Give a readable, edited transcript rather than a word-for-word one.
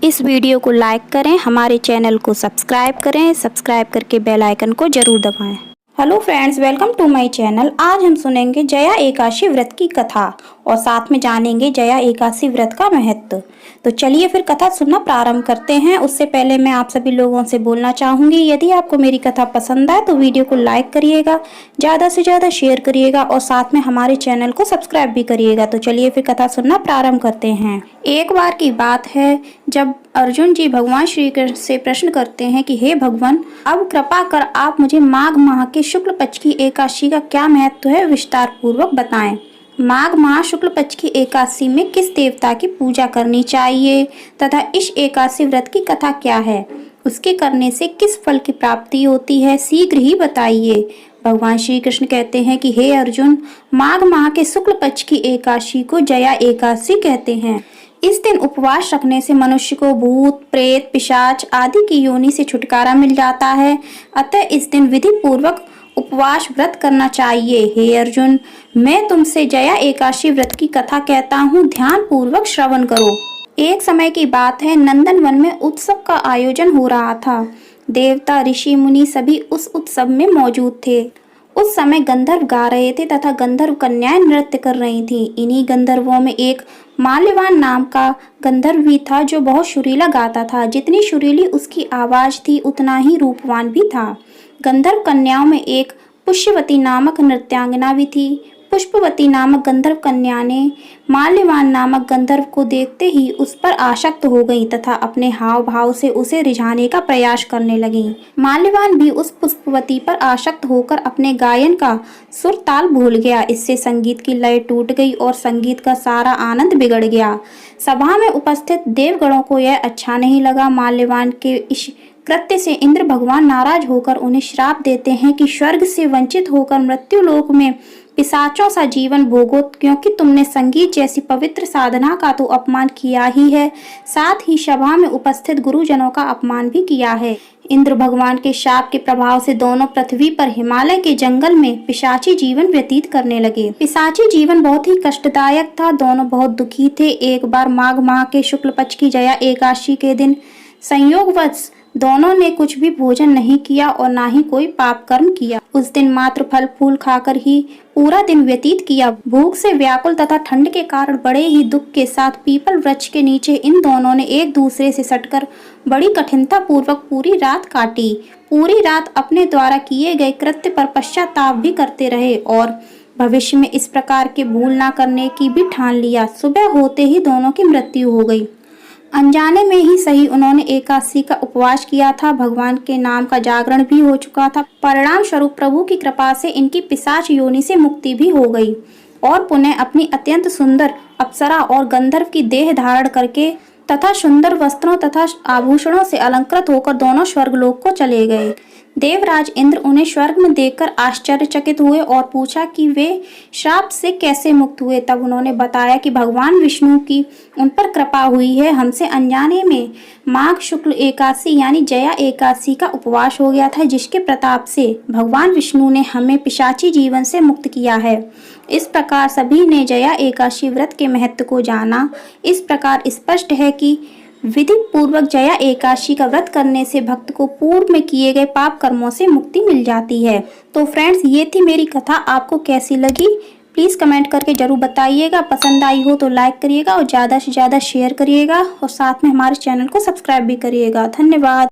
इस वीडियो को लाइक करें, हमारे चैनल को सब्सक्राइब करें, सब्सक्राइब करके बेल आइकन को जरूर दबाएं। Hello friends, welcome to my channel. आज हम सुनेंगे जया एकादशी व्रत की कथा और साथ में जानेंगे जया एकादशी व्रत का महत्व। तो चलिए फिर कथा सुनना प्रारंभ करते हैं। उससे पहले मैं आप सभी लोगों से बोलना चाहूँगी, यदि आपको मेरी कथा पसंद आए तो वीडियो को लाइक करिएगा, ज़्यादा से ज़्यादा शेयर करिएगा और साथ में हमारे चैनल को सब्सक्राइब भी करिएगा। तो चलिए फिर कथा सुनना प्रारंभ करते हैं। एक बार की बात है जब अर्जुन जी भगवान श्री कृष्ण से प्रश्न करते हैं कि हे भगवान, अब कृपा कर आप मुझे माघ माह के शुक्ल पक्ष की एकादशी का क्या महत्व है विस्तार पूर्वक बताएं। माघ माह शुक्ल पक्ष की एकादशी में किस देवता की पूजा करनी चाहिए तथा इस एकादशी व्रत की कथा क्या है, उसके करने से किस फल की प्राप्ति होती है, शीघ्र ही बताइए। भगवान श्री कृष्ण कहते हैं कि हे अर्जुन, माघ माह के शुक्ल पक्ष की एकादशी को जया एकादशी कहते हैं। इस दिन उपवास रखने से मनुष्य को भूत, प्रेत, पिशाच आदि की योनि से छुटकारा मिल जाता है। अतः इस दिन विधि पूर्वक उपवास व्रत करना चाहिए। हे अर्जुन, मैं तुमसे जया एकादशी व्रत की कथा कहता हूँ, ध्यान पूर्वक श्रवण करो। एक समय की बात है, नंदन वन में उत्सव का आयोजन हो रहा था। देवता, ऋषि, मुनि सभी उस उत्सव में मौजूद थे। उस समय गंधर्व गा रहे थे तथा गंधर्व कन्याएं नृत्य कर रही थीं। इन्हीं गंधर्वों में एक माल्यवान नाम का गंधर्व भी था जो बहुत सुरीला गाता था। जितनी सुरीली उसकी आवाज थी उतना ही रूपवान भी था। गंधर्व कन्याओं में एक पुष्यवती नामक नृत्यांगना भी थी। पुष्पवती नामक गंधर्व कन्या ने माल्यवान नामक गंधर्व को देखते ही उस पर आसक्त हो गई तथा अपने हाव भाव से उसे रिझाने का प्रयास करने लगी। माल्यवान भी उस पुष्पवती पर आसक्त होकर अपने गायन का सुर ताल भूल गया। इससे संगीत की लय टूट गई और संगीत का सारा आनंद बिगड़ गया। सभा में उपस्थित देवगणों को यह अच्छा नहीं लगा। माल्यवान के इस कृत्य से इंद्र भगवान नाराज होकर उन्हें श्राप देते हैं कि स्वर्ग से वंचित होकर मृत्यु लोक में पिशाचों सा जीवन भोगो, क्योंकि तुमने संगीत जैसी पवित्र साधना का तो अपमान किया ही है, साथ ही सभा में उपस्थित गुरुजनों का अपमान भी किया है। इंद्र भगवान के शाप के प्रभाव से दोनों पृथ्वी पर हिमालय के जंगल में पिशाची जीवन व्यतीत करने लगे। पिशाची जीवन बहुत ही कष्टदायक था। दोनों बहुत दुखी थे। एक बार माघ माह के शुक्ल पक्ष की जया एकादशी के दिन संयोगवश दोनों ने कुछ भी भोजन नहीं किया और ना ही कोई पाप कर्म किया। उस दिन मात्र फल फूल खाकर ही पूरा दिन व्यतीत किया। भूख से व्याकुल तथा ठंड के कारण बड़े ही दुख के साथ पीपल वृक्ष के नीचे इन दोनों ने एक दूसरे से सटकर बड़ी कठिनता पूर्वक पूरी रात काटी। पूरी रात अपने द्वारा किए गए कृत्य पर पश्चाताप भी करते रहे और भविष्य में इस प्रकार के भूल न करने की भी ठान लिया। सुबह होते ही दोनों की मृत्यु हो गई। अनजाने में ही सही उन्होंने एकादशी का उपवास किया था। भगवान के नाम का जागरण भी हो चुका था। परिणाम स्वरूप प्रभु की कृपा से इनकी पिशाच योनि से मुक्ति भी हो गई और पुनः अपनी अत्यंत सुंदर अप्सरा और गंधर्व की देह धारण करके तथा सुंदर वस्त्रों तथा आभूषणों से अलंकृत होकर दोनों स्वर्गलोक को चले गए। देवराज इंद्र उन्हें स्वर्ग में देखकर आश्चर्यचकित हुए और पूछा कि वे श्राप से कैसे मुक्त हुए। तब उन्होंने बताया कि भगवान विष्णु की उन पर कृपा हुई है। हमसे अनजाने में माघ शुक्ल एकादशी यानी जया एकादशी का उपवास हो गया था, जिसके प्रताप से भगवान विष्णु ने हमें पिशाची जीवन से मुक्त किया है। इस प्रकार सभी ने जया एकादशी व्रत के महत्व को जाना। इस प्रकार स्पष्ट है कि विधि पूर्वक जया एकादशी का व्रत करने से भक्त को पूर्व में किए गए पाप कर्मों से मुक्ति मिल जाती है। तो फ्रेंड्स, ये थी मेरी कथा। आपको कैसी लगी प्लीज़ कमेंट करके जरूर बताइएगा। पसंद आई हो तो लाइक करिएगा और ज़्यादा से ज़्यादा शेयर करिएगा और साथ में हमारे चैनल को सब्सक्राइब भी करिएगा। धन्यवाद।